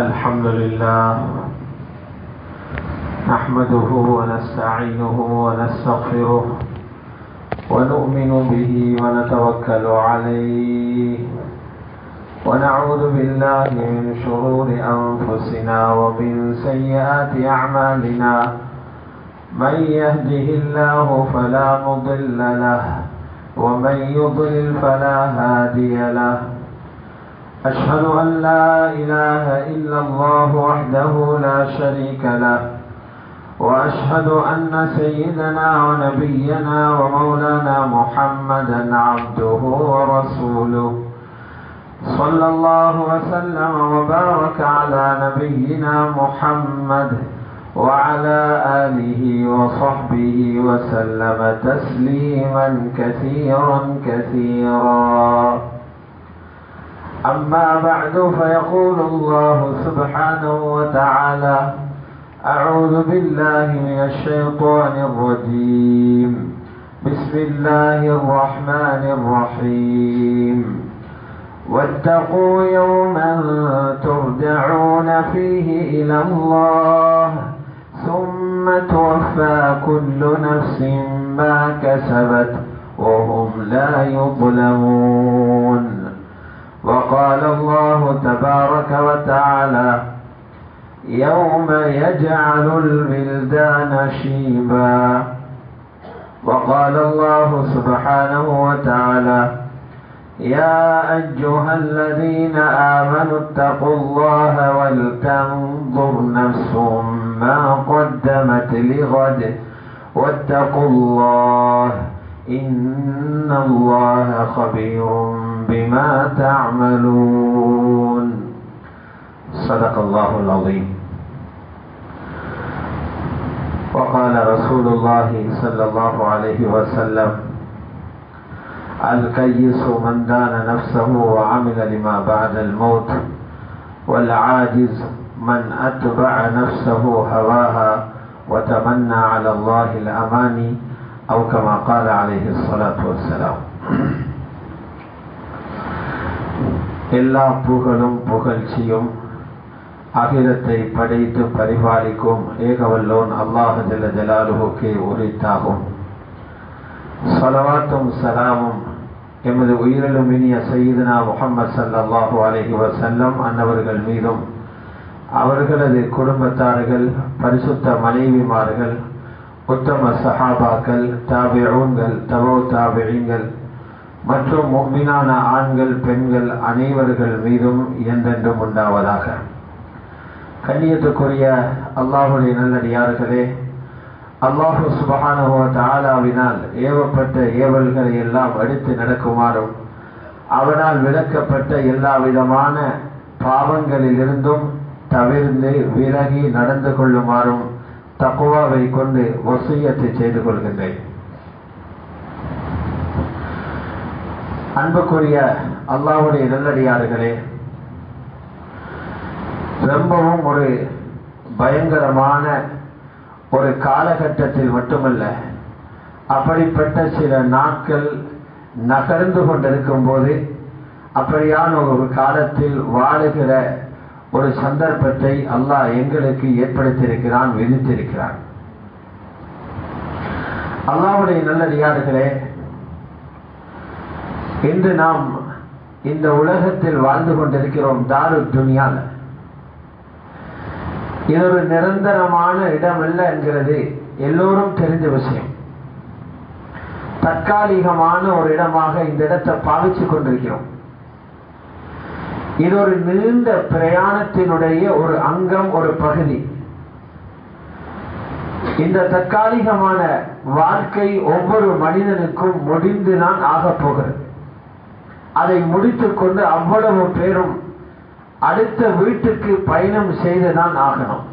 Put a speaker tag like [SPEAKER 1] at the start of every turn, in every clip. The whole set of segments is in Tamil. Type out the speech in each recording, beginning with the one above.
[SPEAKER 1] الحمد لله نحمده ونستعينه ونستغفره ونؤمن به ونتوكل عليه ونعوذ بالله من شرور أنفسنا ومن سيئات أعمالنا من يهده الله فلا مضل له ومن يضلل فلا هادي له أشهد أن لا إله إلا الله وحده لا شريك له وأشهد أن سيدنا ونبينا ومولانا محمدا عبده ورسوله صلى الله وسلم وبارك على نبينا محمد وعلى آله وصحبه وسلم تسليما كثيرا كثيرا. أما بعد فيقول الله سبحانه وتعالى: أعوذ بالله من الشيطان الرجيم. بسم الله الرحمن الرحيم. واتقوا يوما ترجعون فيه إلى الله ثم توفى كل نفس ما كسبت وهم لا يظلمون. وقال الله تبارك وتعالى: يوم يجعل الولدان شيبا. وقال الله سبحانه وتعالى: يا أيها الذين آمنوا اتقوا الله ولتنظر نفس ما قدمت لغد واتقوا الله إن الله خبير بما تعملون. صدق الله العظيم. وقال رسول الله صلى الله عليه وسلم: الكيس من دان نفسه وعمل لما بعد الموت والعاجز من أتبع نفسه هواها وتمنى على الله الأماني أو كما قال عليه الصلاة والسلام. எல்லா புகழும் புகழ்ச்சியும் அகிலத்தை படைத்து பரிபாலிக்கும் ஏகவல்லோன் அல்லாஹ் ஜல்ல ஜலாலுஹுக்கே உரித்தாகும். ஸலவாத்தும் ஸலாமும் எமது உயிரிலும் இனிய சய்யிதுனா முஹம்மது ஸல்லல்லாஹு அலைஹி வஸல்லம் அன்னவர்கள் மீதும் அவர்களது குடும்பத்தார்கள், பரிசுத்த மனைவிமார்கள், உத்தம சஹாபாக்கள், தாபிஊன்கள், தபௌ தாபிஈன்கள் மற்றும் முஃமினான ஆண்கள் பெண்கள் அனைவர்கள் மீதும் என்றென்றும் உண்டாவதாக. கண்ணியத்துக்குரிய அல்லாஹுடைய நல்லடியார்களே, அல்லாஹு சுப்ஹானஹு வ தஆலாவினால் ஏவப்பட்ட ஏவல்களை எல்லாம் எடுத்து நடக்குமாறும் அவனால் விலக்கப்பட்ட எல்லா விதமான பாவங்களிலிருந்தும் தவிர்ந்து விலகி நடந்து கொள்ளுமாறும் தக்வாவை கொண்டு வசியத்தை செய்து கொள்கின்றேன். அன்புக்குரிய அல்லாஹ்வுடைய நல்லடியார்களே, ரொம்பவும் ஒரு பயங்கரமான ஒரு காலகட்டத்தில் மட்டுமல்ல, அப்படிப்பட்ட சில நாட்கள் நகர்ந்து கொண்டிருக்கும் போது அப்படியான ஒரு காலத்தில் வாழுகிற ஒரு சந்தர்ப்பத்தை அல்லாஹ் எங்களுக்கு ஏற்படுத்தியிருக்கிறான், விதித்திருக்கிறான். அல்லாஹ்வுடைய நல்லடியார்களே, இன்று நாம் இந்த உலகத்தில் வாழ்ந்து கொண்டிருக்கிறோம். தாரு துனியால இது ஒரு நிரந்தரமான இடம் அல்ல என்கிறது எல்லோரும் தெரிந்த விஷயம். தற்காலிகமான ஒரு இடமாக இந்த இடத்தை பாவிச்சு கொண்டிருக்கிறோம். இது ஒரு நீண்ட பிரயாணத்தினுடைய ஒரு அங்கம், ஒரு பகுதி. இந்த தற்காலிகமான வாழ்க்கை ஒவ்வொரு மனிதனுக்கும் முடிந்துதான் ஆகப் போகிறது. அதை முடித்துக் கொண்டு அவ்வளவு பேரும் அடுத்த வீட்டுக்கு பயணம் செய்துதான் ஆகணும்.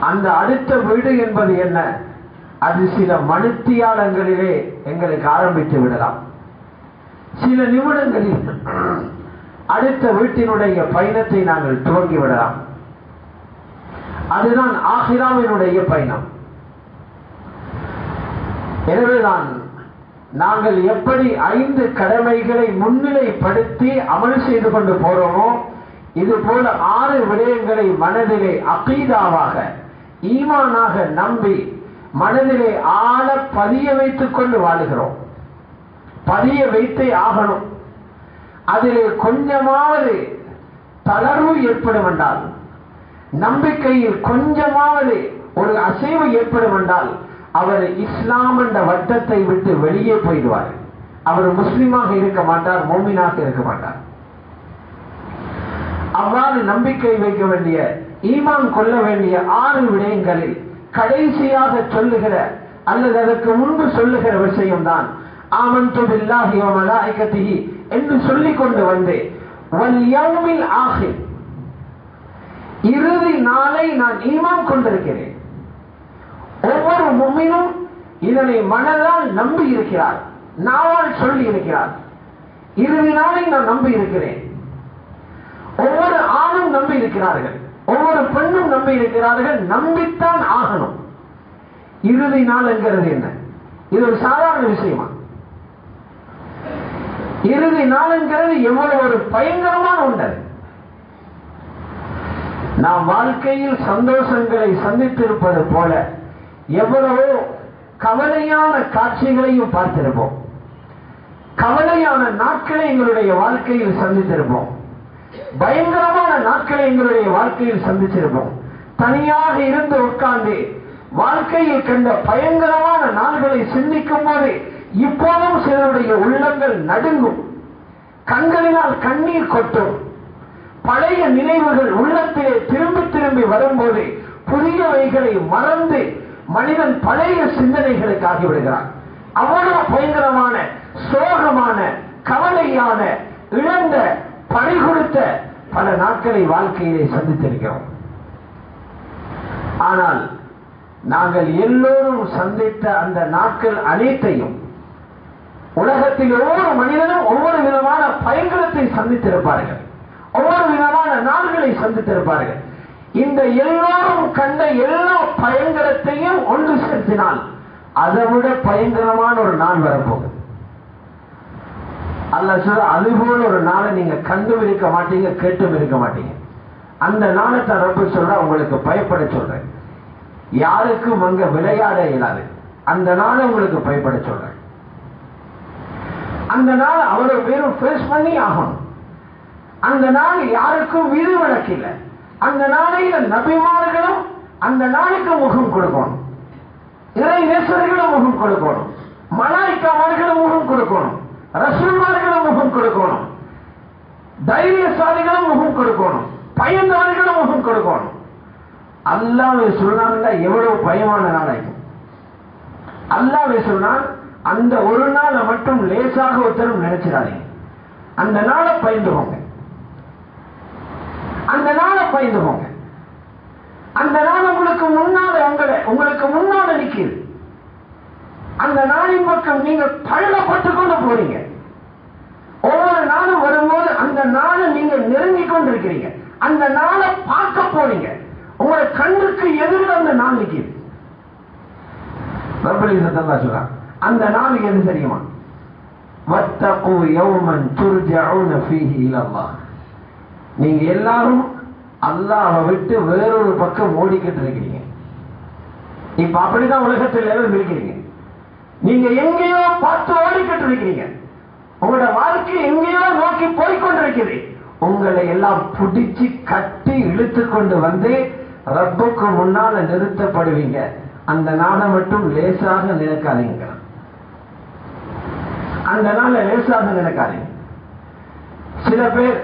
[SPEAKER 1] அந்த அடுத்த வீடு என்பது என்ன? அது சில மணித்தியாலங்களிலே எங்களுக்கு ஆரம்பித்து விடலாம். சில நிமிடங்களில் அடுத்த வீட்டினுடைய பயணத்தை நாங்கள் துவங்கி விடலாம். அதுதான் ஆகிராவினுடைய பயணம். எனவேதான் நாங்கள் எப்படி 5 கடமைகளை முன்னிலைப்படுத்தி அமல் செய்து கொண்டு போறோமோ, இது போல 6 விடயங்களை மனதிலே அகீதாவாக ஈமானாக நம்பி மனதிலே ஆழ பதிய வைத்துக் கொண்டு வாழுகிறோம். பதிய வைத்தே ஆகணும். அதிலே கொஞ்சமாவது தளர்வு ஏற்படும் என்றால், நம்பிக்கையில் கொஞ்சமாவது ஒரு அசைவு ஏற்படும் என்றால், அவர் இஸ்லாம் என்ற வட்டத்தை விட்டு வெளியே போயிடுவார். அவர் முஸ்லிமாக இருக்க மாட்டார், மோமினாக இருக்க மாட்டார். அவ்வாறு நம்பிக்கை வைக்க வேண்டிய, ஈமான் கொள்ள வேண்டிய 6 விடயங்களில் கடைசியாக சொல்லுகிற அல்லது அதற்கு முன்பு சொல்லுகிற விஷயம்தான் ஆமன்து பில்லாஹி வ மலாயிகத்திஹி என்று சொல்லிக் கொண்டு வந்து வல் யௌமில் ஆகிர், இறுதி நாளை நான் ஈமான் கொண்டிருக்கிறேன். ஒவ்வொரு முஃமினும் இதனை மனதால் நம்பி இருக்கிறார், நாவால் சொல்லி இருக்கிறார். இறுதி நாளை நான் நம்பி இருக்கிறேன். ஒவ்வொரு ஆணும் நம்பி இருக்கிறார்கள், ஒவ்வொரு பெண்ணும் நம்பி இருக்கிறார்கள். நம்பித்தான் ஆகணும். இறுதி நாள் என்கிறது என்ன? இது ஒரு சாதாரண விஷயமா? இறுதி நாள் என்கிறது எவ்வளவு ஒரு பயங்கரமான ஒன்று. நாம் வாழ்க்கையில் சந்தோஷங்களை சந்தித்திருப்பது போல எவ்வளவோ கவலையான காட்சிகளையும் பார்த்திருப்போம். கவலையான நாட்களை எங்களுடைய வாழ்க்கையில் சந்தித்திருப்போம். பயங்கரமான நாட்களை எங்களுடைய வாழ்க்கையில் சந்திச்சிருப்போம். தனியாக இருந்து உட்கார்ந்து வாழ்க்கையில் கண்ட பயங்கரமான நாள்களை சிந்திக்கும் போது இப்போதும் சிலருடைய உள்ளங்கள் நடுங்கும், கண்களினால் கண்ணீர் கொட்டும். பழைய நினைவுகள் உள்ளத்திலே திரும்பி திரும்பி வரும்போது புதியவைகளை மறந்து மனிதன் பழைய சிந்தனைகளுக்கு ஆகிவிடுகிறான். அவ்வளவு பயங்கரமான, சோகமான, கவலையான, இழந்த, பறிகொடுத்த பல நாட்களை வாழ்க்கையிலே சந்தித்திருக்கிறோம். ஆனால் நாங்கள் எல்லோரும் சந்தித்த அந்த நாட்கள் அனைத்தையும் உலகத்தில் ஒவ்வொரு மனிதனும் ஒவ்வொரு விதமான பயங்கரத்தை சந்தித்திருப்பார்கள், ஒவ்வொரு விதமான நாள்களை சந்தித்திருப்பார்கள். இந்த எல்லோரும் கண்ட எல்லா பயங்கரத்தையும் ஒன்று சேர்த்தினால் அதை விட பயங்கரமான ஒரு நாள் வரப்போகுது. அல்லாஹ் சொல்ற, அதுபோல ஒரு நாளை நீங்க கண்டும் இருக்க மாட்டீங்க, கேட்டும் இருக்க மாட்டீங்க. அந்த நாளை தான் ரப்பு சொல்ற, உங்களுக்கு பயப்பட சொல்றேன். யாருக்கும் அங்க விளையாட இயலாது. அந்த நாளை உங்களுக்கு பயப்பட சொல்றேன். அந்த நாள் அவ்வளவு பேரும் ஃபேஸ் பண்ணி ஆகணும். அந்த நாள் யாருக்கும் விதிவிலக்கு இல்லை. அந்த நாளையில நபிமார்களும் அந்த நாளுக்கு முகம் கொடுக்கணும், இறை நேசர்களும் முகம் கொடுக்கணும், மலாய்க்காமார்களும் முகம் கொடுக்கணும், ரசூல்மார்களும் முகம் கொடுக்கணும், தைரியசாலிகளும் முகம் கொடுக்கணும், பயந்தவர்களும் முகம் கொடுக்கணும். அல்லாஹ்வே சொன்னாங்க, எவ்வளவு பயமான நாளாகும். அல்லாஹ்வே சொன்னான், அந்த ஒரு நாளை மட்டும் லேசாக ஒருத்தரும் நினைச்சிடாதீங்க. அந்த நாளை பயந்து போங்க, அந்த நாளை பயந்து போங்க. அந்த நாள் உங்களுக்கு முன்னால உங்களுக்கு முன்னால நிற்குது. அந்த நாளின் பக்கம் நீங்க தள்ளப்பட்டு கொண்டு போறீங்க. ஒவ்வொரு நாளும் வரும்போது அந்த நாளை நீங்க நெருங்கி கொண்டிருக்கிறீங்க. அந்த நாளை பார்க்க போறீங்க. உங்களை கண்ணுக்கு எதிரில் அந்த நாள் நிற்குது. சொல்றான், அந்த நாள் எது தெரியுமா? வத்தகு யௌமன் துர்ஜஊன ஃபீஹி இலல்லாஹ். நீங்க எல்லாரும் அல்லாஹ்வை விட்டு வேறொரு பக்கம் ஓடிக்கிட்டு இருக்கிறீங்க. இப்ப அப்படிதான் உலகத்தில் எல்லாரும் இருக்கிறீங்க. நீங்க எங்கேயோ பார்த்து ஓடிக்கிட்டு இருக்கிறீங்க. உங்களோட வாழ்க்கை எங்கேயோ நோக்கி போய்கொண்டிருக்கிறது. உங்களை எல்லாம் பிடிச்சு கட்டி இழுத்து கொண்டு வந்து ரப்புக்கு முன்னால நிறுத்தப்படுவீங்க. அந்த நாளை மட்டும் லேசாக நினைக்காதீங்க. அந்த நாளை லேசாக நினைக்காதீங்க. சில பேர்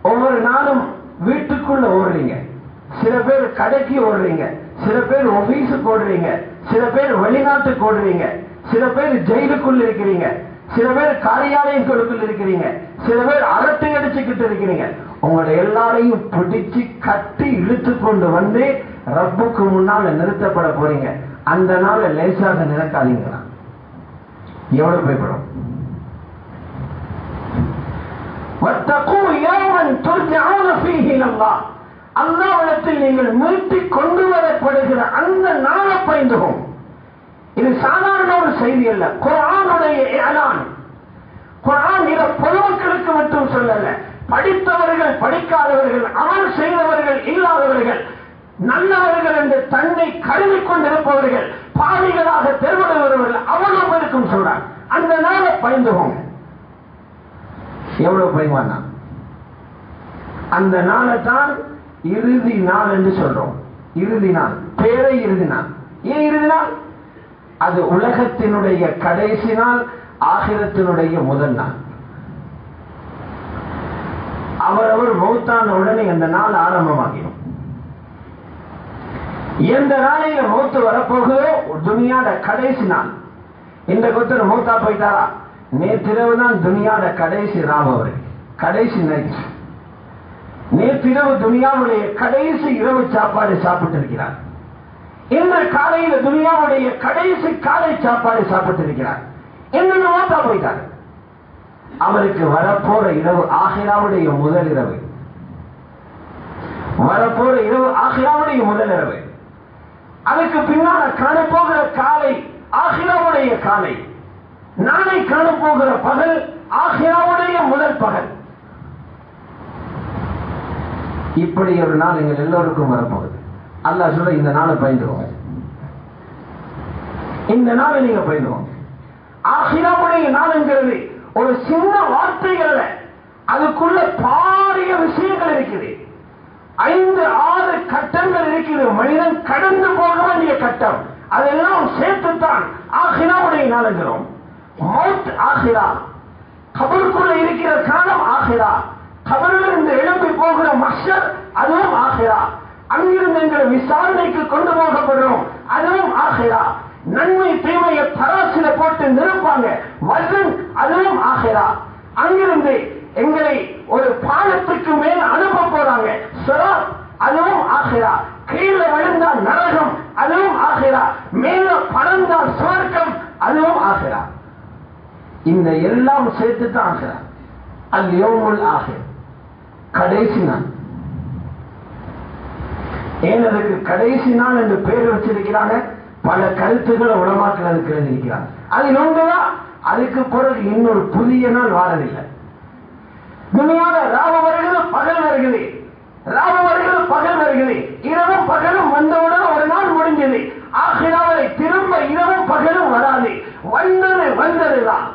[SPEAKER 1] ஒவ்வொரு நாளும் வீட்டுக்குள்ள ஓடுறீங்க, சில பேர் கடைக்கு ஓடுறீங்க, சில பேர் ஆபீஸுக்கு ஓடுறீங்க, சில பேர் வெளிநாட்டுக்கு ஓடுறீங்க, சில பேர் ஜெயிலுக்குள்ள இருக்கிறீங்க, சில பேர் காரியாலயங்களுக்குள் இருக்கிறீங்க, சில பேர் அரட்டை அடிச்சுக்கிட்டு இருக்கிறீங்க. உங்களை எல்லாரையும் பிடிச்சு கட்டி இழுத்து கொண்டு வந்து ரப்புக்கு முன்னால நிறுத்தப்பட போறீங்க. அந்த நாளை லேசாக நினைக்காதீங்களா? எவ்வளவு பயப்படும். அல்லாஹ்விடத்தில் நீங்கள் மீட்டி கொண்டு வரப்படுகிற அந்த நாளை பயந்துவோம். இது சாதாரண ஒரு செய்தி அல்ல, குர்ஆனுடைய இஅலான். குர்ஆன் இத பொதுமக்களுக்கு மட்டும் சொல்லல, படித்தவர்கள் படிக்காத இல்லாதவர்கள், அமல் செய்தவர்கள் இல்லாதவர்கள், நல்லவர்கள் என்று தன்னை கருதி கொண்டிருப்பவர்கள், பாவிகளாக தெருவிடுபவர்கள் அவ்வளவு பேருக்கும் சொல்றார். அந்த நாளை பயந்துவோங்க. எவ்வளவு பயவானா? அந்த நாளை தான் இறுதி நாள் என்று சொல்றோம். இறுதி நாள், பேரை இறுதி நாள். ஏன் இறுதி நாள்? அது உலகத்தினுடைய கடைசி நாள், ஆகிரத்தினுடைய முதல் நாள். அவரவர் மௌத்தான உடனே அந்த நாள் ஆரம்பமாகிடும். எந்த நாளையில மௌத்து வரப்போகுதோ துனியாட கடைசி நாள். இந்த கொத்தர் மௌத்தா போயிட்டாரா, நேற்றிரவு தான் துனியாட கடைசி ராவவர், கடைசி நைட். நேற்றிரவு துனியாவுடைய கடைசி இரவு சாப்பாடு சாப்பிட்டு இருக்கிறார். இந்த காலையில துனியாவுடைய கடைசி காலை சாப்பாடு சாப்பிட்டு இருக்கிறார். என்ன மௌத்தா போயிட்டார். அவருக்கு வரப்போற இரவு ஆகிராவுடைய முதல் இரவு. வரப்போற இரவு ஆகிராவுடைய முதல் இரவு. அதுக்கு பின்னால காணப்போகிற காலை ஆகிராவுடைய காலை. நாளை காணப்போகிற பகல் ஆகிராவுடைய முதல் பகல். இப்படி ஒரு நாள் எங்கள் எல்லோருக்கும் வரப்போகுது. அல்லாஹ் சொல்ல இந்த நாளை பயந்துருவோங்க. இந்த நாளை நீங்க பயந்துவோங்க. ஆகிராவுடைய நாளுங்கிறது ஒரு சின்ன வார்த்தைகள், அதுக்குள்ள பாரிய விஷயங்கள் இருக்குது. 5-6 கட்டங்கள் இருக்குது. மனிதன் கடந்து போக வேண்டிய கட்டம், அதெல்லாம் சேர்த்துத்தான் ஆகிராவுடைய நாளுங்கிறோம். மௌத் ஆகிரா, கபருக்குள்ள இருக்கிற காலம் ஆகிரா, கபரிலிருந்து எழுப்பி போகிற மஹ்ஷர் அதுவும் ஆகிரா, அங்கிருந்து எங்களை விசாரணைக்கு கொண்டு போகப்படுறோம் அதுவும் ஆகிரா, நன்மை தீமையை தராசில போட்டு நிரப்பாங்க வசன் அதுவும் ஆகிரா, அங்கிருந்து எங்களை ஒரு பாலத்துக்கு மேல் அனுப்ப போறாங்க சிராத் அதுவும் ஆகிரா, கீழே விழுந்தால் நரகம் அதுவும் ஆகிரா, மேல பறந்தால் சுவர்க்கம் அதுவும் ஆகிரா. இந்த எல்லாம் சேர்த்து தான் ஆகிரா. அல் யௌமுல் ஆகிர், கடைசி நாள். ஏன் அதுக்கு கடைசி நாள் என்று பேர் வச்சிருக்கிறாங்க? பல கருத்துக்களை உலமாக்கள் அதுக்கு எழுதியிருக்கிறாங்க. அதில் ஒன்றுதான், அதுக்கு பிறகு இன்னொரு புதிய நாள் வாரதில்லை. துனியால ராவ வருகிறது, பகல் வருகிறது, ராவ வருகிறது, பகல் வருகிறது. இரவும் பகலும் வந்தவுடன் ஒரு நாள் முடிஞ்சது. ஆகிராவை திரும்ப இரவும் பகலும் வராது, வந்தது வந்ததுதான்.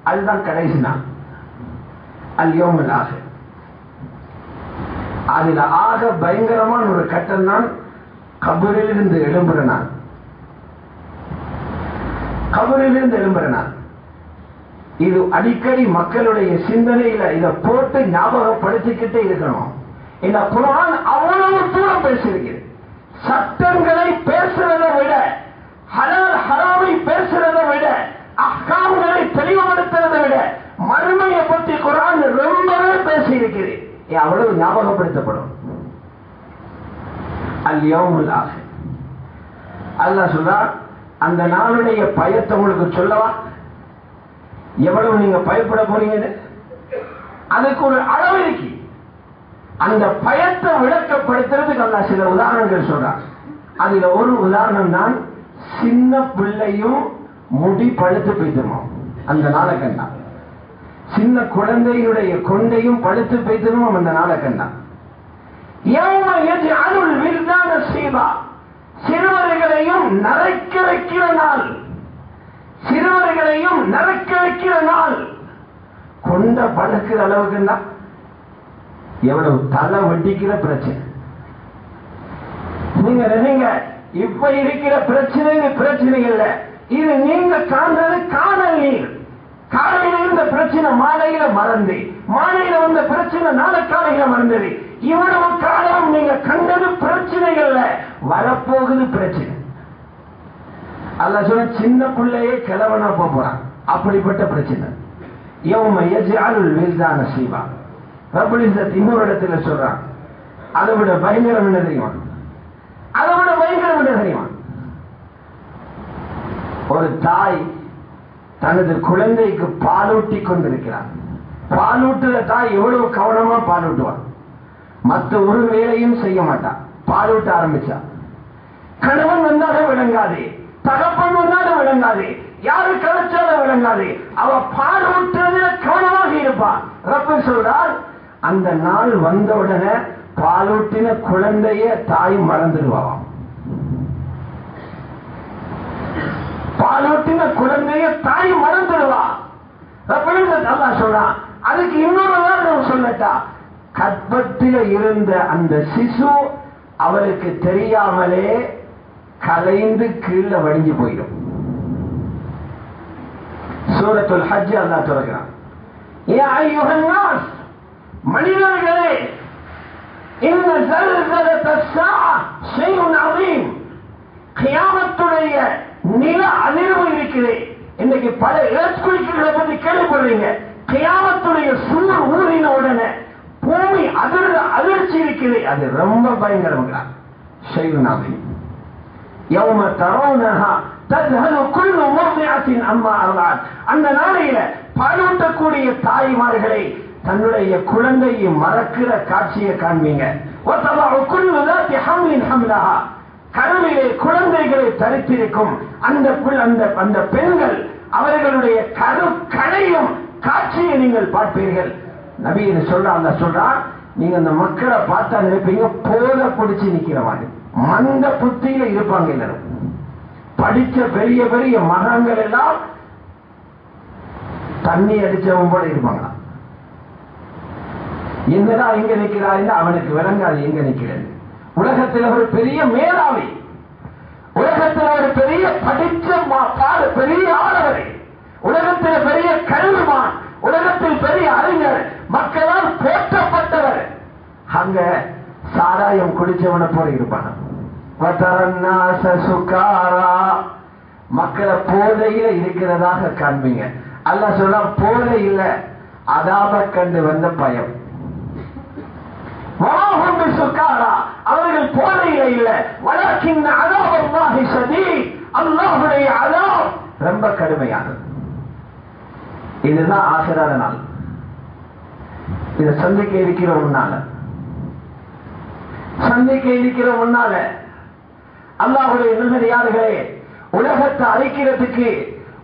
[SPEAKER 1] அதுதான் கடைசி நாள், அல் யௌமுல் ஆகிர். அதுல ஆக பயங்கரமான ஒரு கட்டம் தான் கபரிலிருந்து எழும்புற நாள். கபரிலிருந்து எழும்புற நாள். இது அடிக்கடி மக்களுடைய சிந்தனையில இதை போட்டு ஞாபகப்படுத்திக்கிட்டே இருக்கணும். இந்த குர்ஆன் அவ்வளவு தூரம் பேசியிருக்கிறது. சட்டங்களை பேசுறதை விட, ஹலால் ஹராமை பேசுறதை விட, அஹ்காம்களை தெளிவுபடுத்துறதை விட மறுமையை பற்றி குர்ஆன் ரொம்பவே பேசியிருக்கிறது. அவ்வளவு ஞாபகப்படுத்தப்படும். அல் யௌமுல் ஆகிர். அல்லாஹ் சொல்றார், அந்த நாளுடைய பயத்தை உங்களுக்கு சொல்லவா? எவ்வளவு நீங்க பயப்பட போறீங்கன்னு அதுக்கு ஒரு அளவு இருக்கு. அந்த பயத்தை விளக்கப்படுத்துறதுக்கு அல்லாஹ் சில உதாரணங்கள் சொல்றார். அதுல ஒரு உதாரணம் தான், சின்ன பிள்ளையும் முடி பழுத்து போய்த்துமா அந்த நாளை கண்டா. சின்ன குழந்தையினுடைய கொண்டையும் பழுத்து போய்த்துமா அந்த நாளை கண்டா. சிறுவர்களையும் நரைக்க வைக்கிற நாள், சிறுவர்களையும் நரைக்க வைக்கிற நாள். கொண்ட பழுக்கிற அளவுக்குன்னா எவ்வளவு தலை வெட்டிக்கிற பிரச்சனை. நீங்க நினைங்க, இப்ப இருக்கிற பிரச்சனை இல்லை. இது நீங்க காண்றது காணல் நீர். காலையில இருந்த பிரச்சனை மாலையில மறந்து, மாலையில வந்த பிரச்சனை நாளை காலையில மறந்தது. இவ்வளவு காலம் நீங்க கண்டது பிரச்சனைகள்ல, வரப்போகுது பிரச்சனை. அல்லாஹ் சொன்ன சின்ன பிள்ளையே கிழவனா போறான், அப்படிப்பட்ட பிரச்சனை. யௌம யஜ்அலுல் வில்தான ஷீபா. ரப்பல் இஸ்ஸத் இன்னொரு இடத்துல சொல்றான், அதை விட பயங்கரம் என்ன தெரியுமா? அதை விட பயங்கரம் என்ன தெரியுமா? ஒரு தாய் தனது குழந்தைக்கு பாலூட்டி கொண்டிருக்கிறார். பாலூட்டுற தாய் எவ்வளவு கவனமா பாலூட்டுவார். மற்ற ஒரு வேலையும் செய்ய மாட்டான். பாலூட்ட ஆரம்பிச்சா கணவன் வந்தாலும் விளங்காது, தகப்பன் வந்தாலும் விளங்காது, யாரு கலைச்சாலும் விளங்காது. அவ பாலூட்டுறதுல கவனமாக இருப்பான். ரப்ப சொல்றார்,
[SPEAKER 2] அந்த நாள் வந்த உடனே பாலூட்டின குழந்தைய தாய் மறந்துடுவான். பாலூட்டின குழந்தைய தாய் மறந்துடுவா. அல்லாஹ் சொல்றான். அதுக்கு இன்னொரு உதாரணம் சொல்லட்டா, கர்ப்பத்தில் இருந்த அந்த சிசு அவருக்கு தெரியாமலே கலைந்து கீழே வடிஞ்சு போயிடும். சூரத்துல் ஹஜ் அல்லாஹ் சொல்றான், யா அய்யுஹன் நாஸ், மனிதர்களே, இன்ன ஸல்ஸலத்தஸ் ஸாஅ ஷைஉன் அஸீம், கியாமத்துடைய நில அதிர்வு இருக்குது. இன்னைக்கு பல எர்த்குவேக்களை பத்தி கேள்விப்படுறீங்க. கியாமத்துடைய சூழ் ஊறின உடனே பூமி அதிர்ச்சி இருக்குது. அது ரொம்ப பயங்கரங்கிறார். ஷைஉன் அஸீம். யௌம தரௌனஹா தذهل كل مرضعة عما أرضعت. அந்த நாளையில பாலூட்டக்கூடிய தாய்மார்களை தன்னுடைய குழந்தையை மறக்கிற காட்சியை காண்பீங்க. وتضع كل ذات حمل حملها. கருவிலே குழந்தைகளை தரித்திருக்கும் அந்த பெண்கள் அவர்களுடைய கரு களையும் காட்சியை நீங்கள் பார்ப்பீர்கள். நபி சொல்றான், நீங்க அந்த மக்களை பார்த்தா நினைப்பீங்க போல பிடிச்சு நிக்கிற மாதிரி. மந்த புத்தியில இருப்பாங்க. எல்லாரும் படிச்ச பெரிய பெரிய மகங்கள் எல்லாம் தண்ணி அடிச்சவன் போல இருப்பாங்க. எங்கதான் எங்க நிக்கிறாரு அவனுக்கு விளங்காது எங்க நிக்கிறது. உலகத்தில் ஒரு பெரிய மேலாவி, உலகத்தில் ஒரு பெரிய படிச்ச பெரிய ஆளவர், உலகத்தில் பெரிய கல்விமான், உலகத்தில் பெரிய அறிஞர், மக்களால் போற்றப்பட்டவர், அங்க சாராயம் குடிச்சவனை போல இருப்பான. மக்களை போதையில இருக்கிறதாக காண்பீங்க. அல்லாஹ் சொல்ல போதையில அதாப கண்டு வந்த பயம். அவர்கள் போதையில இல்ல, வலக்கின் அதாப் அல்லாஹி ஷதீத், அல்லாஹ்வுடைய அதாப் ரொம்ப கடுமையானது. இதுதான் ஆகிரான நாள். இதை சந்திக்க இருக்கிற முன்னால அல்லாஹ்வுடைய நல்லடியார்களே, உலகத்தை அழிக்கிறதுக்கு,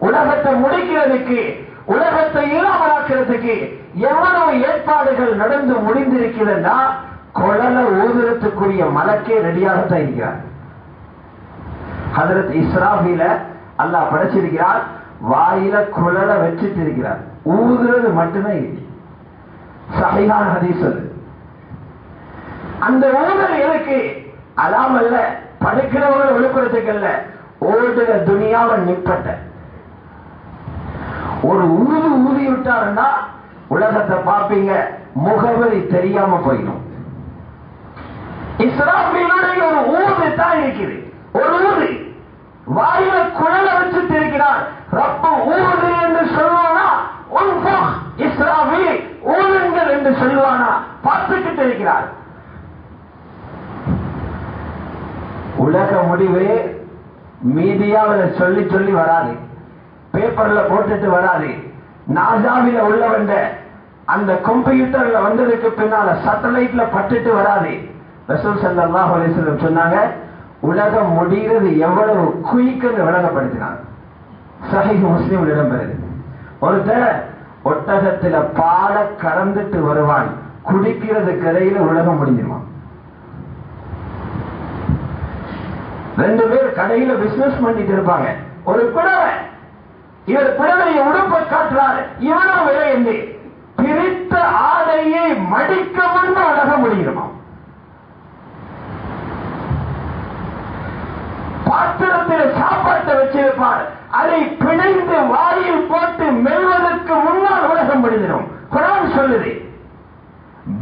[SPEAKER 2] உலகத்தை முடிக்கிறதுக்கு, உலகத்தை இல்லாமலாக்கிறதுக்கு எவ்வளவு ஏற்பாடுகள் நடந்து முடிந்திருக்கிறதா, குழல ஊதுறதுக்குரிய மலக்கே ரெடியாகத்தான் இருக்கிறார். ஹதரத் இஸ்ராஃபீல அல்லாஹ் படைச்சிருக்கிறார், வாயில குழல வச்சிட்டு இருக்கிறார், ஊதுறது மட்டும்தான் இருக்கு. சஹீஹான ஹதீஸ் அது. அந்த ஊதல் எதுக்கு? அலாமல்ல, படுக்கிறவங்களை விழுப்புறதுக்கு அல்ல, ஓடுற துனியாவை நிப்பட்ட ஒரு ஊதி விட்டாருன்னா உலகத்தை பார்ப்பீங்க, முகவரி தெரியாம போயிடும். இஸ்ராஃபீலுடைய ஒரு ஊது தான் இருக்குது. ஒரு ஊது வாயில குழல வச்சுட்டு இருக்கிறார். ரப்பு ஊது என்று சொல்வானா? இஸ்ராஃபீல் ஊதுங்கள் என்று சொல்வானா? பார்த்துக்கிட்டு இருக்கிறார். உலக முடிவு மீடியாவில் சொல்லி சொல்லி வராது, பேப்பர்ல போட்டுட்டு வராது, நாசாவில உள்ளவண்ட அந்த கம்ப்யூட்டர்ல வந்ததுக்கு பின்னால சேட்டலைட்ல பட்டுட்டு வராது. ரசூல் ஸல்லல்லாஹு அலைஹி வஸல்லம் சொன்னாங்க, உலகம் முடிகிறது எவ்வளவு குயிக்குன்னு விளங்கப்படுத்தினாங்க. சஹீஹ் முஸ்லிம்ல இடம்பெறுது. ஒருத்தர் ஒட்டகத்துல பால கறந்துட்டு வருவான், குடிக்கிறது கரையில உலகம் முடிஞ்சிருவான். ரெண்டு பேர் கடையில பிசினஸ் பண்ணிட்டு இருப்பாங்க. ஒரு பிடவை, இவர் பிடவையை உடுப்ப காட்டுறாரு, இவனும் விலை என்று பிரித்த ஆடையை மடிக்க முன்பு உலகம் முடியுமா? பாத்திரத்தில் சாப்பாட்டை வச்சிருப்பார், அதை பிணைந்து வாயில் போட்டு மெல்வதற்கு முன்னால் உலகம் முடிஞ்சிடும். குர்ஆன் சொல்லுது,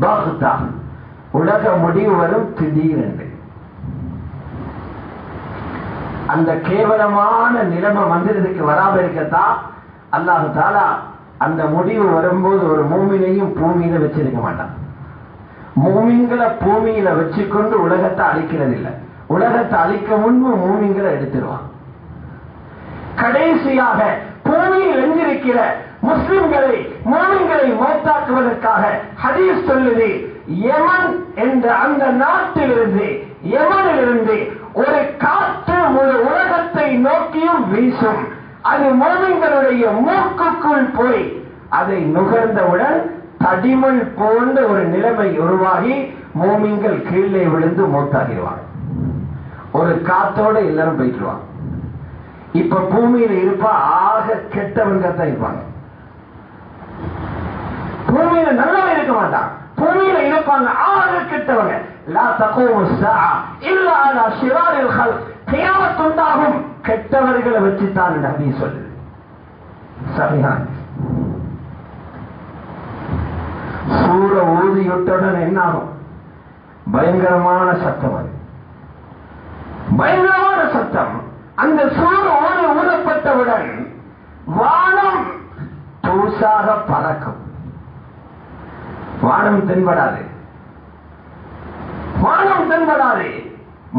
[SPEAKER 2] பக்தா உலக முடிவு வரும் திடீரென்று. அந்த கேவலமான நிலைமை மந்திரத்துக்கு வராம இருக்கத்தான் அல்லாஹ் தஆலா அந்த முடிவு வரும்போது ஒரு மூமினையும் பூமியில வச்சிருக்க மாட்டான். மூமின்களை பூமியில வச்சுக்கொண்டு உலகத்தை அழிக்கிறது இல்லை. உலகத்தை அழிக்க முன்பு மூமின்களை எடுத்துருவான். கடைசியாக பூமியில் எஞ்சிருக்கிற முஸ்லிம்களை, மூமின்களை மௌத்தாக்குவதற்காக ஹதீஸ் சொல்லுது, யமன் என்ற அந்த நாட்டிலிருந்து, யமனிலிருந்து ஒரு காற்று முழு உலகத்தை நோக்கியும் வீசும். அது மூமின்களுடைய மூக்குக்குள் போய் அதை நுகர்ந்தவுடன் தடிமண் போன்ற ஒரு நிலைமை உருவாகி மோமின்கள் கீழே விழுந்து மூத்தாகிடுவாங்க. ஒரு காத்தோட எல்லாரும் போயிட்டுருவாங்க. இப்ப பூமியில இருப்பா ஆக கெட்டவங்க தான் இருப்பாங்க. பூமியில நல்லவங்க இருக்க மாட்டாங்க. பூமியில இருப்பாங்க ஆக கெட்டவங்க. லா தகூமு ஸாஅ இல்லா அலா ஷிராரில் ஹல்க். கியாமத் உண்டாகும் கெட்டவர்களை வச்சு தான் நபி சொல்லுது. சரியான சூர ஊதியுடன் என்ன ஆகும்? பயங்கரமான சத்தம். அது பயங்கரமான சத்தம். அந்த சூர ஊதி ஊதப்பட்டவுடன் வானம் தூசாக பறக்கும். வானம் தென்படாது. வானம் தென்படாது.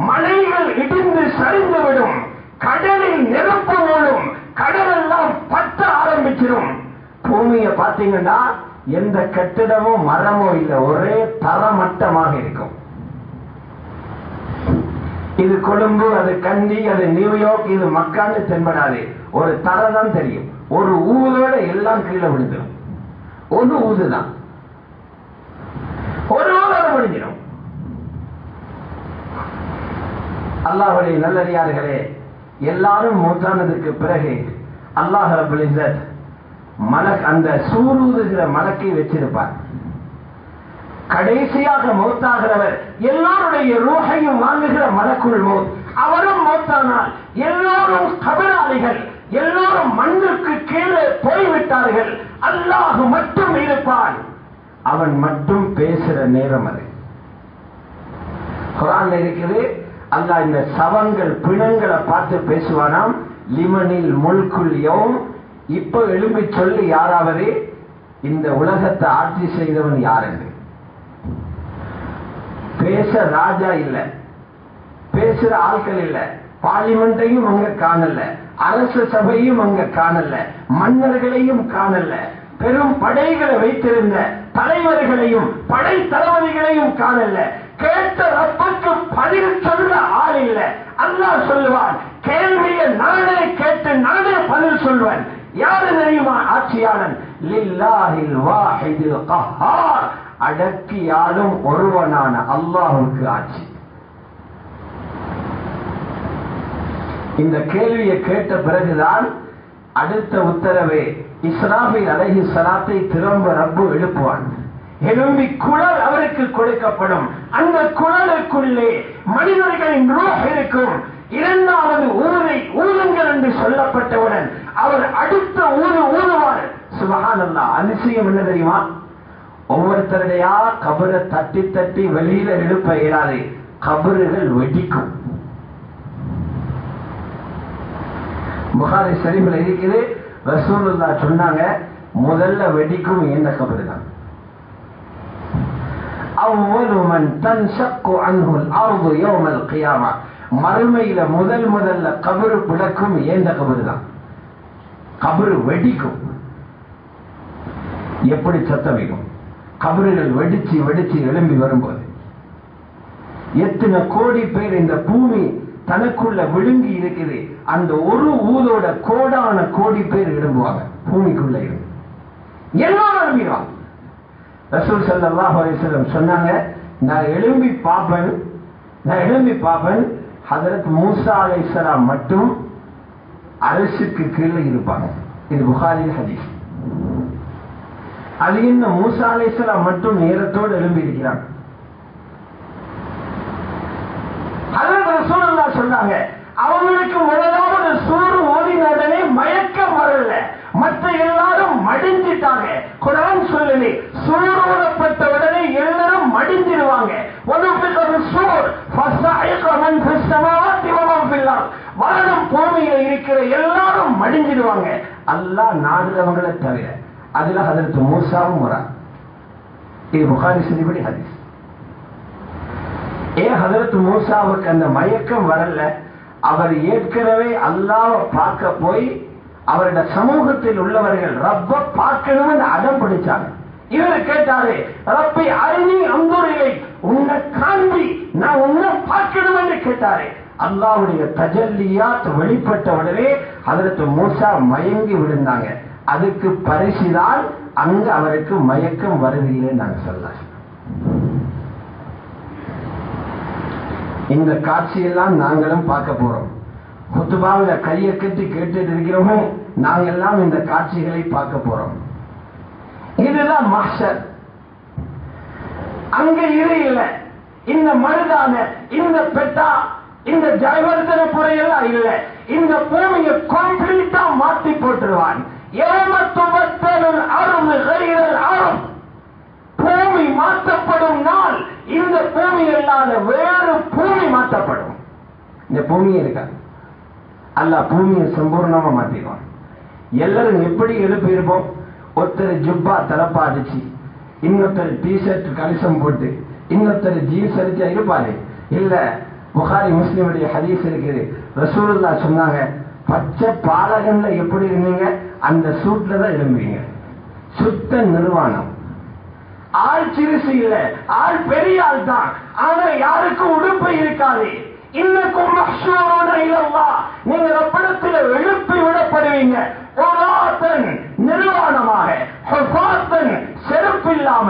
[SPEAKER 2] மலைகள் இடிந்து சரிந்துவிடும். கடலில் நெருப்பு மூலம் கடலெல்லாம் பற்ற ஆரம்பிச்சிடும். பூமியை பார்த்தீங்கன்னா எந்த கட்டிடமோ மரமோ இல்லை, ஒரே தரமட்டமாக இருக்கும். இது கொழும்பு, அது கண்டி, அது நியூயார்க், இது மக்கான்னு தென்படாது. ஒரு தரதான் தெரியும். ஒரு ஊதோட எல்லாம் கீழே விழுந்துடும். ஒரு ஊதுதான், ஒரு ஊதோட விழுந்திடும். அல்லாஹ்வுடைய நல்லடியார்களே, எல்லாரும் மூத்தானதுக்கு பிறகு அல்லாஹ் ரப்பல் இஸ்ஸத் மலக் அந்த சூரூதுகிற மலக்கை வச்சிருப்பார். கடைசியாக மௌத்தாகிறவர் எல்லோருடைய ரூஹையும் வாங்குகிற மலக்குள் மௌத். அவரும் மௌத்தானால் எல்லோரும் கபராளிகள், எல்லோரும் மண்ணுக்கு கீழே போய்விட்டார்கள். அல்லாஹ் மட்டும் இருப்பான். அவன் மட்டும் பேசுற நேரம் அது. குர்ஆன்ல இருக்குது, அல்லாஹ் இந்த சவங்கள் பிணங்களை பார்த்து பேசுவானாம். லிமனில் முல்குல் யௌம். இப்ப எழும்பி சொல்லி யாராவது இந்த உலகத்தை ஆட்சி செய்தவன் யார் என்று. பேச ராஜா இல்ல, பேசுற ஆட்கள் இல்ல, பார்லிமெண்டையும் அங்க காணல, அரசு சபையும் அங்க காணல, மன்னர்களையும் காணல, பெரும் படைகளை வைத்திருந்த தலைவர்களையும் படை தளபதிகளையும் காணல. கேட்ட ரப்புக்கு பதில் சொல்ல ஆள் இல்ல. அல்லாஹ் சொல்லுவான், கேள்வியை நானே கேட்டு நானே பதில் சொல்வேன். யாரு தெரியுமா ஆட்சியாளன்? லில்லாஹில் வாஹிதில் கஹ்ஹார். அடக்கியாலும் ஒருவனான அல்லாஹ்வுக்கு ஆட்சி. இந்த கேள்வியை கேட்ட பிறகுதான் அடுத்த உத்தரவே இஸ்ராஃபீல் அலைஹிஸ்ஸலாத்தை திரும்ப ரப்பு எழுப்புவான். எழும்பி குழல் அவருக்கு கொடுக்கப்படும். அந்த குழலுக்குள்ளே மனிதர்களின் ரூஹ் இருக்கும். இரண்டாவது ஊதை ஊதுங்கள் என்று சொல்லப்பட்டவுடன் அவர் அடுத்த ஊது ஊதுவார். சுப்ஹானல்லாஹ். அதிசயம் என்ன தெரியுமா? ஒவ்வொருத்தருடையா கபரை தட்டி தட்டி வெளியில எழுப்ப இயலாது. கபறுகள் வெடிக்கும். புகாரி ஷரீஃபில் இருக்குது, ரசூலுல்லாஹ் சொன்னாங்க, முதல்ல வெடிக்கும் இந்த கபரு தான். அவ்வளவு மன் தன்ஷக்கு அன்ஹுல் அர்து யௌமல் கியாமா. மறுமையில முதல்ல கபரு பிளக்கும் ஏந்த கபரு தான். கபரு வெடிக்கும். எப்படி சத்தமிக்கும்? கபறுகள் வெடிச்சு வெடிச்சு எழும்பி வரும்போது எத்தனை கோடி பேர் இந்த பூமி தனக்குள்ள விழுங்கி இருக்குது. அந்த ஒரு ஊதோட கோடான கோடி பேர் எழும்புவாங்க பூமிக்குள்ள இருந்து. எல்லாரும் எழும்பிடுவாங்க. ரசூல் ஸல்லல்லாஹு அலைஹி வஸல்லம் சொன்னாங்க, நான் எழும்பி பார்ப்பேன் ஹஜ்ரத் மூசா அலைஹிஸ்ஸலாம் மட்டும் அரசுக்கு கீழே இருப்பாங்க. இது புகாரில் ஹதீஸ். அது என்ன, மூசா அலைஹிஸ்ஸலாம் மட்டும் நேரத்தோடு எழும்பி இருக்கிறாங்க. ஹஜ்ரத் ரசூலுல்லாஹ் சொன்னாங்க, அவங்களுக்கு முதலாவது சூறு ஓதினதனே மயக்கம் வரல, மற்ற எல்லாரும் மடிஞ்சிட்டாங்க. குர்ஆன் சொல்லுது, சூறு ஓதப்பட்ட உடனே எல்லாரும் மடிஞ்சிடுவாங்க. வானம் பூமியில இருக்கிற எல்லாரும் மடிஞ்சிடுவாங்க, அல்லாஹ் நாடுறவங்களை தவிர. அதுல ஹஜ்ரத் மூசாவும் வரா. இது புகாரி ஷரீஃபில் ஹதீஸ். ஹஜ்ரத் மூசாவுக்கு அந்த மயக்கம் வரல. அவர் ஏற்கனவே அல்லாஹ்வை பார்க்க போய் அவருடைய சமூகத்தில் உள்ளவர்கள் ரப்ப பார்க்கணும்னு அடம் பிடிச்சாங்க. இவர் கேட்டாரு, ரப்பை அரிணி அந்துரையை, உன்னை காண்பி, நான் உன்னை பார்க்கணும் என்று கேட்டாரு. அல்லாஹ்வுடைய தஜல்லியாத் வெளிப்பட்ட உடனே ஹஜ்ரத் மூசா மயங்கி விழுந்தாங்க. அதுக்கு பரிசுதான் அங்க அவருக்கு மயக்கம் வருதில்லை நாங்க சொல்லலாம். இந்த காட்சியெல்லாம் நாங்களும் பார்க்க போறோம். குத்துபாவில கையை கட்டி கேட்டுட்டு இருக்கிறோமோ நாங்கெல்லாம் இந்த காட்சிகளை பார்க்க போறோம். இதுதான் மஹ்ஷர். அங்க இது இல்லை, இந்த மருதான, இந்த பெட்டா, இந்த ஜெயவர்தன புறையெல்லாம் இல்லை. இந்த பூமியை கம்ப்ளீட்டா மாத்தி போட்டுருவான். பூமி மாற்றப்படும் நாள் இந்த பூமி இல்லாத வேறு பூமி மாற்றப்படும். இந்த பூமி இருக்கா அல்லாஹ் பூமியை சம்பூர்ணமா மாத்திடுவான். எல்லாரும் எப்படி எழுப்பி இருப்போம்? ஒருத்தர் ஜுப்பா தலப்பா அடிச்சு, இன்னொருத்தர் டிஷர்ட் கலிசம் போட்டு, இன்னொருத்தர் ஜீன்ஸ் அடிச்சா இருப்பாரு. இல்ல, புகாரி முஸ்லிமுடைய ஹதீஸ் இருக்குது. ரசூலுல்லாஹ் சொன்னாங்க, பச்சை பாலகன்ல எப்படி இருந்தீங்க அந்த சூட்ல தான் எழும்புவீங்க. சுத்த நிர்வாணம். ஆள் சிறுசு இல்ல, ஆள் பெரிய ஆள் தான். ஆனா யாருக்கும் உடுப்பு இருக்காது. இன்னக்கும் மஹ்ஷூரூன இலல்லாஹ், நீங்க ரப்படத்தில் எழுப்பி விடப்படுவீங்க. உராத்தன் நிர்வாணமாக, ஹுஃபாத்தன் செருப்பு இல்லாம,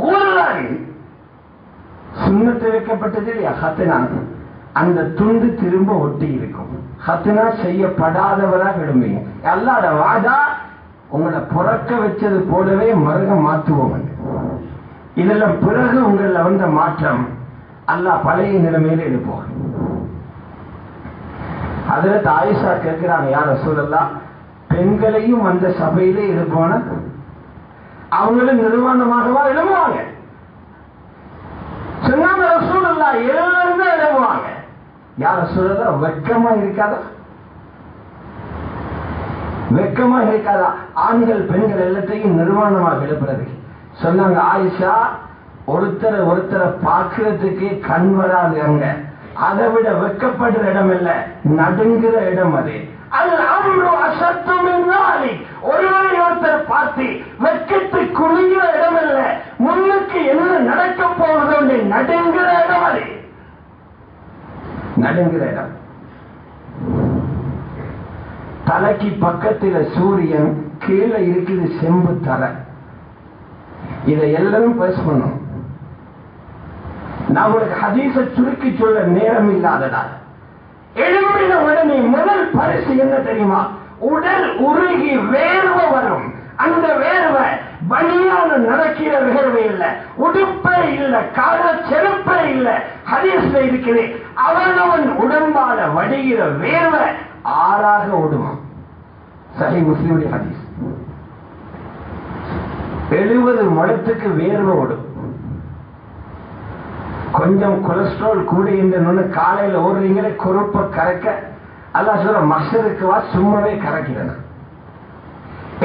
[SPEAKER 2] உர்ரன் சுன்னத்து வைக்கப்பட்டது ஹத்னா, அந்த துண்டு திரும்ப ஒட்டி இருக்கும். ஹத்னா செய்யப்படாதவராக எழும்பீங்க. அல்லாஹ்வோட வாதா உங்களை புறக்க வச்சது போலவே மருக மாற்றுவோம். இதெல்லாம் பிறகு உங்கள வந்த மாற்றம் அல்லாஹ் பழைய நிலைமையில எடுப்போம். ஹஜ்ரத் ஆயிஷா கேட்கிறாங்க, யா ரசூலல்லாஹ், பெண்களையும் அந்த சபையிலே எழுப்புவான? அவங்களும் நிர்வாணமாகவா எழுப்புவாங்க? சொன்னாங்க ரசூலுல்லாஹ், எல்லாருமே எழுப்புவாங்க. யா ரசூலல்லாஹ், வெட்கமா இருக்காதா? வெட்கமா இருக்காதா ஆண்கள் பெண்கள் எல்லாத்தையும் நிர்வாணமாக எழுப்புறது? சொன்னாங்க ஆயிஷா, ஒருத்தரை பார்க்கறதுக்கே கண் வராது. அங்க அதை விட வெட்கப்படுற இடம் இல்ல, நடுங்குற இடம் அது. ஒருவரை ஒருத்தர் பார்த்து வெட்கத்தை குறுகிற இடம் இல்ல, முன்னுக்கு என்ன நடக்க போகுது நடுங்குற இடம் அது. நடுங்குற இடம். தலைக்கு பக்கத்தில் சூரியன், கீழே இருக்குது செம்பு தரை. இதை எல்லாரும் பேச பண்ணும். நான் உங்களுக்கு ஹதீஸை சுருக்கி சொல்ல நேரம் இல்லாததால், எழும்பின உடனே முதல் பரிசு என்ன தெரியுமா? உடல் உருகி வேர்வை வரும். அந்த வேர்வை பனியான நடக்கிற வேர்வை இல்லை, உடுப்பே இல்லை, கால செருப்பே இல்லை. ஹதீஸ்ல இருக்குது, அவனவன் உடம்பால வடிகிற வேர்வை ஆறாக ஓடுமா. சஹீஹ் முஸ்லிமுடைய ஹதீஸ். 70 முழத்துக்கு வேர்வை ஓடும். கொஞ்சம் கொலஸ்ட்ரால் கூட இந்த காலையில ஓடுறீங்களே, கொழுப்ப கரைக்க அல்லாஹ் சொல்ற மஹ்ஷருக்கு வா, சும்மாவே கரைக்கிறேன்.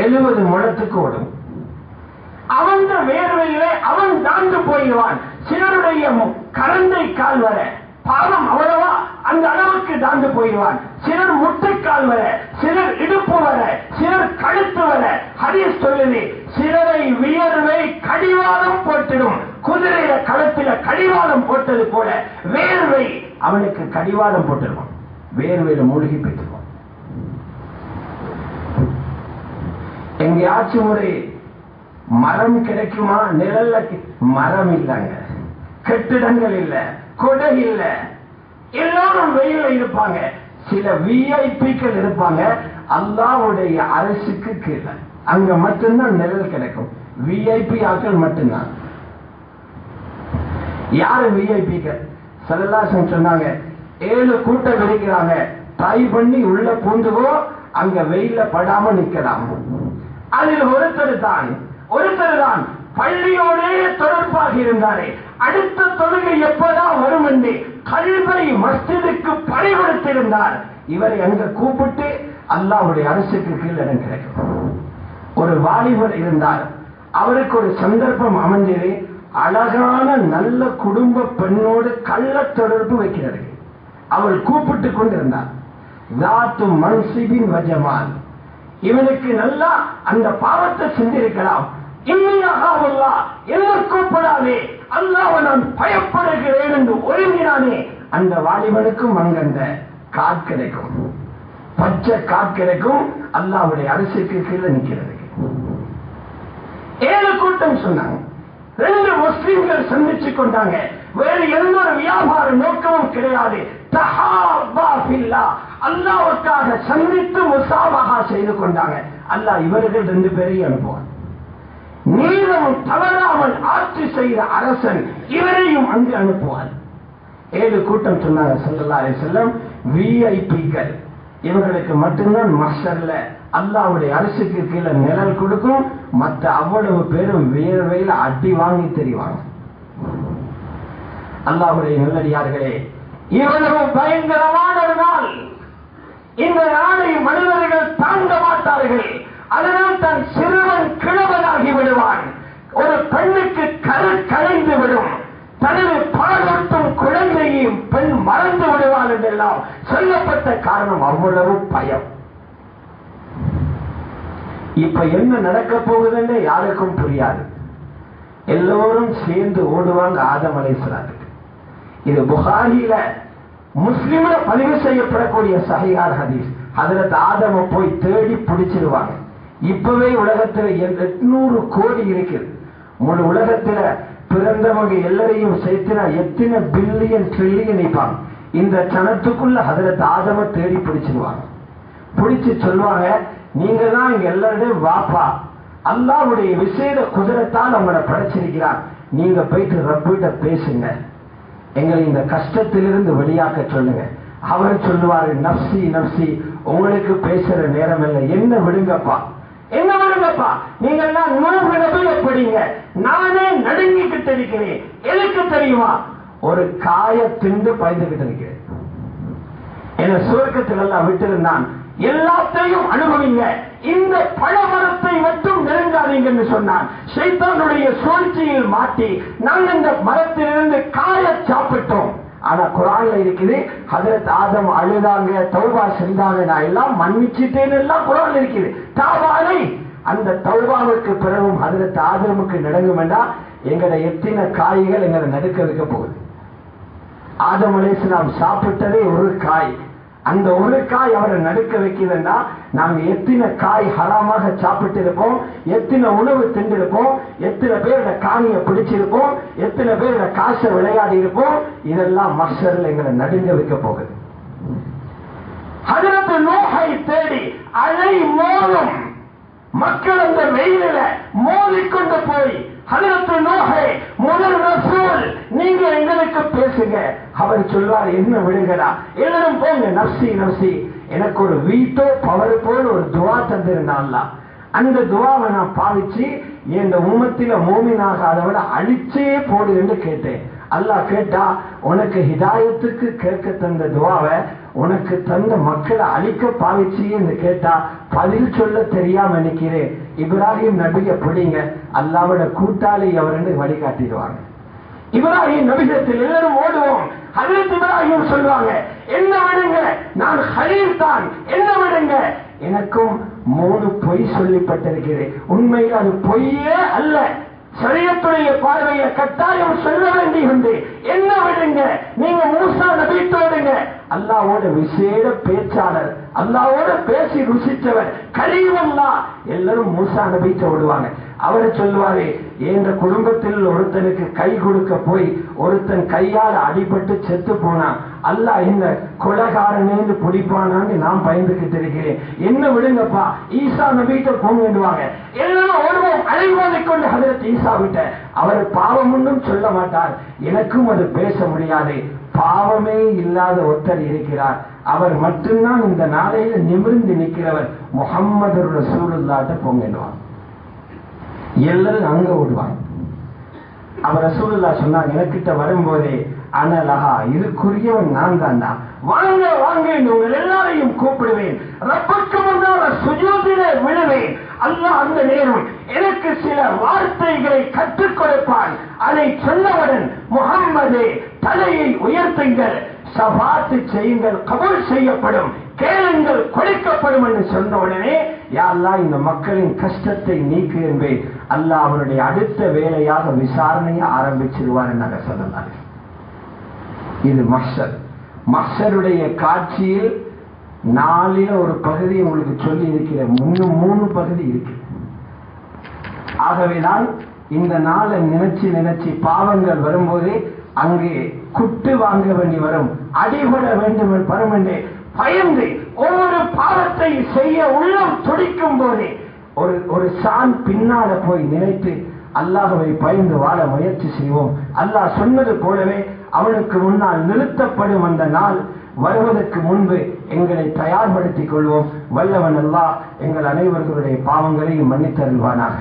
[SPEAKER 2] 70 முழத்துக்கு ஓடும். அவன் வேர்வையிலே அவன் தாண்டு போயிடுவான். சிலருடைய கரண்டை கால் வர பாவம் அவ்வளவா அந்த அளவுக்கு தாண்டு போயிடுவான். சிலர் முட்டைக்கால் வர, சிலர் இடுப்பு வர, சிலர் கழுத்து வர. ஹதீஸ் சொல்லுது, சிலரை வியர்வை கடிவாளம் போட்டிடும். குதிரையில களத்தில கடிவாளம் போட்டது போல வேர்வை அவனுக்கு கடிவாளம் போட்டிருவான். வேர்வையில மூழ்கி போயிடுவான். எங்கேயாச்சும் ஒரு மரம் கிடைக்குமா? நிழல்ல மரம் இல்லைங்க, கட்டிடங்கள் இல்ல, கொடை இல்ல, எல்லாரும் வெயில இருப்பாங்க. சில விஐபிக்கள் இருப்பாங்க அல்லாஹ்வுடைய அரசுக்கு கீழே, அங்க மட்டும்தான் நிழல் கிடைக்கும். விஐபி ஆட்கள் மட்டும்தான். யாரு விஐபிக்கள்? ஸல்லல்லாஹு அலைஹி சொன்னாங்க, 7 கூட்டம் இருக்கிறாங்க, ட்ரை பண்ணி உள்ள பூந்துவோ, அங்க வெயில படாம நிக்கலாம். அதில் ஒருத்தர் தான் பள்ளியோடே தொடர்பாக இருந்தாரே, அடுத்த தொழுகை எப்பதான் வரும் என்று கல்வை மஸ்ஜிதுக்கு பறிகொடுத்திருந்தார். இவரை அங்க கூப்பிட்டு அல்லாஹ்வுடைய அரசுக்கு கீழ் இடம் கிடைக்கும். ஒரு வாலிபர் இருந்தார், அவருக்கு ஒரு சந்தர்ப்பம் அமைஞ்சது. அழகான நல்ல குடும்ப பெண்ணோடு கள்ள தொடர்பு வைக்கிறது. அவள் கூப்பிட்டு கொண்டிருந்தார். இவனுக்கு நல்லா அந்த பாவத்தை செஞ்சிருக்கலாம். என்ன கூப்பிடாதே, அல்லாஹ்வை நான் பயப்படுகிறேன் என்று ஒருங்கினானே, அந்த வாலிபனுக்கும் அங்கந்த காட் கிடைக்கும், பச்சை காட் கிடைக்கும். அல்லாஹ்வுடைய அரசுக்கு கீழே நிற்கிறது. 7 கூட்டம் சொன்னாங்க. 2 முஸ்லிம்கள் சந்திச்சு கொண்டாங்க. வேறு எந்த ஒரு வியாபார நோக்கமும் கிடையாது. தஹாபா ஃபில்லாஹ், அல்லாஹ்வுக்காக சந்தித்து முசாபஹா செய்து கொண்டாங்க. அல்லாஹ் இவர்கள் 2 பேரையும் அனுப்புவார். நீளம் தவறாமல் ஆட்சி செய்த அரசன் இவரையும் அங்கு அனுப்புவார். 7 கூட்டம் சொன்னாங்க ஸல்லல்லாஹு அலைஹி வஸல்லம். விஐபிக்கள், இவர்களுக்கு மட்டும்தான் மஹ்ஷர்ல அல்லாஹ்வுடைய அரசுக்கு கீழே நிழல் கொடுக்கும். மற்ற அவ்வளவு பேரும் வேர்வையில் அடி வாங்கி தெரிவாங்க. அல்லாஹ்வுடைய நல்லடியார்களே, இவ்வளவு பயங்கரமான ஒரு நாள். இந்த நாளை மனிதர்கள் தாங்க மாட்டார்கள். அதனால் தான் சிறுவன் கிழவனாகி விடுவான். ஒரு பெண்ணுக்கு கரு கலைந்து விடும். தனது பாலூட்டும் குழந்தையும் பெண் மறந்து விடுவாள் என்றெல்லாம் சொல்லப்பட்ட காரணம் அவ்வளவு பயம். இப்ப என்ன நடக்க போகுதுன்னு யாருக்கும் புரியாது. எல்லோரும் சேர்ந்து ஓடுவாங்க ஆதம் அலைஹிஸ்ஸலாத்துக்கு. இது புகாரியில முஸ்லிம்ல பதிவு செய்யப்படக்கூடிய சஹீஹான ஹதீஸ். ஹஜ்ரத் ஆதம போய் தேடி பிடிச்சிருவாங்க. இப்பவே உலகத்துல 800 கோடி இருக்குது. முழு உலகத்துல பிறந்தவங்க எல்லாரையும் சேர்த்துனா எத்தனை பில்லியன் ட்ரில்லியன் நிற்பாங்க. இந்த சனத்துக்குள்ள ஹஜ்ரத் ஆதம தேடி பிடிச்சிருவாங்க. பிடிச்சு சொல்லுவாங்க, நீங்க தான் இங்க எல்லாருடையும் வாப்பா, அல்லாஹ்வுடைய விசேட குதிரத்தால் உங்களை படைச்சிருக்கிறார். நீங்க போயிட்டு ரப்பிட்ட பேசுங்க, எங்களை இந்த கஷ்டத்திலிருந்து வெளியாக்க சொல்லுங்க. அவர் சொல்லுவாரு, நப்சி நப்சி, உங்களுக்கு பேசுற நேரம் இல்லை, என்ன விடுங்கப்பா, என்ன விடுங்கப்பா. நீங்க எல்லாம் 100 நபியை படிங்க, நானே நடுங்கிக்கிட்டு இருக்கிறேன். எதுக்கு தெரியுமா? ஒரு காய திண்டு பயந்துகிட்டு இருக்கிறேன். என சுவர்க்கத்தில் எல்லாம் விட்டிருந்தான். எல்லாத்தையும் அனுபவிங்க, இந்த பழமரத்தை மட்டும் நெருங்காதீங்கன்னு சொன்னான். ஷைத்தானுடைய சூழ்ச்சியில் மாட்டி நாங்கள் இந்த மரத்திலிருந்து காய சாப்பிட்டோம். ஆனா குர்ஆன்ல இருக்குது, ஹஜ்ரத் ஆதம் அழுதாங்க, தௌபா செஞ்சாங்க, நான் எல்லாம் மன்னிச்சிட்டேன்னு எல்லாம் குர்ஆன்ல இருக்குது. தௌபாலை அந்த தௌபாவுக்கு பிறகும் ஹஜ்ரத் ஆதமுக்கு நடக்கும் என்றா எங்கட எத்தனை காய்கள் எங்களை நடுக்க வைக்க போகுது. ஆதம் அலைஹிஸ்ஸலாம் சாப்பிட்டதே ஒரு காய். அந்த ஒரு காய் அவரை நடுக்க வைக்கிறதுனா நாங்க எத்தனை காய் ஹராமாக சாப்பிட்டு இருப்போம், எத்தனை உணவு திண்டிருப்போம், எத்தனை பேரோட காணியை பிடிச்சிருப்போம், எத்தனை பேரோட காசை விளையாடி இருப்போம். இதெல்லாம் மஹ்ஷர்ல எங்களை நடுங்க வைக்க போகுது. ஹஜ்ரத் நூஹை தேடி அலை மோதும் மக்கள் அந்த வெயிலில மோதிக்கொண்டு போய், ஹஜ்ரத் நூஹே முதல் ரசூல், நீங்க எங்களுக்கு பேசுங்க. அவர் சொல்வார், என்ன விடுங்கடா, எல்லாரும் போங்க, நப்சி நப்சி. எனக்கு ஒரு வீட்டோ பவர் போல ஒரு துவா தந்திருந்தான்ல, அந்த துவாவை நான் பாவிச்சு இந்த உம்மத்தில மோமினாகாதவட அழிச்சே போடு என்று கேட்டேன். அல்லாஹ் கேட்டா, உனக்கு ஹிதாயத்துக்கு கேட்க தந்த துவாவை உனக்கு தந்த மக்களை அழிக்க பாவிச்சு என்று கேட்டா பதில் சொல்ல தெரியாம நினைக்கிறேன். இப்ராஹிம் நபியை பிடிங்க, அல்லாவோட கூட்டாளி அவர்னு வழிகாட்டிடுவாங்க. இப்ராஹிம் நபியிடத்தில் எல்லாரும் ஓடுவோம். ஹஜ்ரத் இப்ராஹிம் சொல்லுவாங்க, என்ன விடுங்க, நான் ஹலீல் தான், என்ன விடுங்க. எனக்கும் 3 பொய் சொல்லப்பட்டிருக்கிறேன். உண்மையில் அது பொய்யே அல்ல, ஷரியத்துடைய பார்வையை கட்டாயம் சொல்ல வேண்டியுண்டு. என்ன விடுங்க, நீங்க மூசா நபியோடுங்க. அல்லாஹ்வோட விசேட பேச்சாளர், அல்லாஹ்வோட பேசி ருசித்தவர் கலீமுல்லாஹ். எல்லாரும் மூசா நபிட்ட விடுவாங்க. அவரை சொல்லுவாரு, என்ற குடும்பத்தில் ஒருத்தனுக்கு கை கொடுக்க போய் ஒருத்தன் கையால் அடிபட்டு செத்து போனான். அல்லாஹ் என்ன கொலைகாரனேன்னு பிடிப்பானான்னு நான் பயந்துகிட்டு இருக்கிறேன். என்ன விடுங்கப்பா, ஈசா நபிட்ட போங்கன்னுவாங்க. எல்லாரும் ஓடுவோம், அழைவாதை கொண்டு ஹஜ்ரத் ஈசா விட்ட. அவர் பாவம் ஒன்றும் சொல்ல மாட்டார், எனக்கும் அது பேச முடியாது. பாவமே இல்லாத ஒருத்தர் இருக்கிறார், அவர் மட்டும்தான் இந்த நாளையில நிமிர்ந்து நிற்கிறவர், முஹம்மது ரசூலுல்லாஹ்ட்ட போங்கன்னுவாங்க. எல்லாரும் அங்க ஓடுவாங்க. அவர் ரசூலுல்லாஹ் சொன்னாங்க, எனக்கிட்ட வரும்போதே, அனலஹா, இதுக்குரியவன் நான் தான்டா, வாங்க வாங்க, உங்கள் எல்லாரையும் கூப்பிடுவேன், ரப்புக்கு முன்னால சுஜூதிலே விழுவேன். அல்லாஹ் அந்த நேரம் எனக்கு சில வார்த்தைகளை கற்றுக் கொடுப்பான். அதை சொன்னவுடன், முஹம்மதே தலையை உயர்த்துங்கள், ஷஃபாத் செய்யுங்கள், கபூல் செய்யப்படும், கேளுங்கள் கொடுக்கப்படும் என்று சொன்ன உடனே, யா அல்லாஹ் இந்த மக்களின் கஷ்டத்தை நீக்கு என்பேன். அல்லாஹ் அவருடைய அடுத்த வேலையாக விசாரணையை ஆரம்பிச்சிருவார் என்று சொல்லலாம். இது மஹ்ஷர். மஹ்ஷருடைய காட்சியில் 4ல் ஒரு பகுதி உங்களுக்கு சொல்லி இருக்கிற, இன்னும் 3 பகுதி இருக்கு. ஆகவேதான் இந்த நாளை நினைச்சு பாவங்கள் வரும்போதே அங்கே குட்டு வாங்க வேண்டி வரும், அடிபட வேண்டும் வரும் என்று பயந்து ஒவ்வொரு பாவத்தை செய்ய உள்ளம் துடிக்கும் போதே ஒரு சான் பின்னால போய் நினைத்து அல்லாஹ்வை பயந்து வாழ முயற்சி செய்வோம். அல்லாஹ் சொன்னது போலவே அவனுக்கு முன்னால் நிறுத்தப்படும் அந்த நாள் வருவதற்கு முன்பு எங்களை தயார்படுத்திக் கொள்வோம். வல்லவன் அல்லாஹ் எங்கள் அனைவர்களுடைய பாவங்களையும் மன்னித்தருள்வானாக.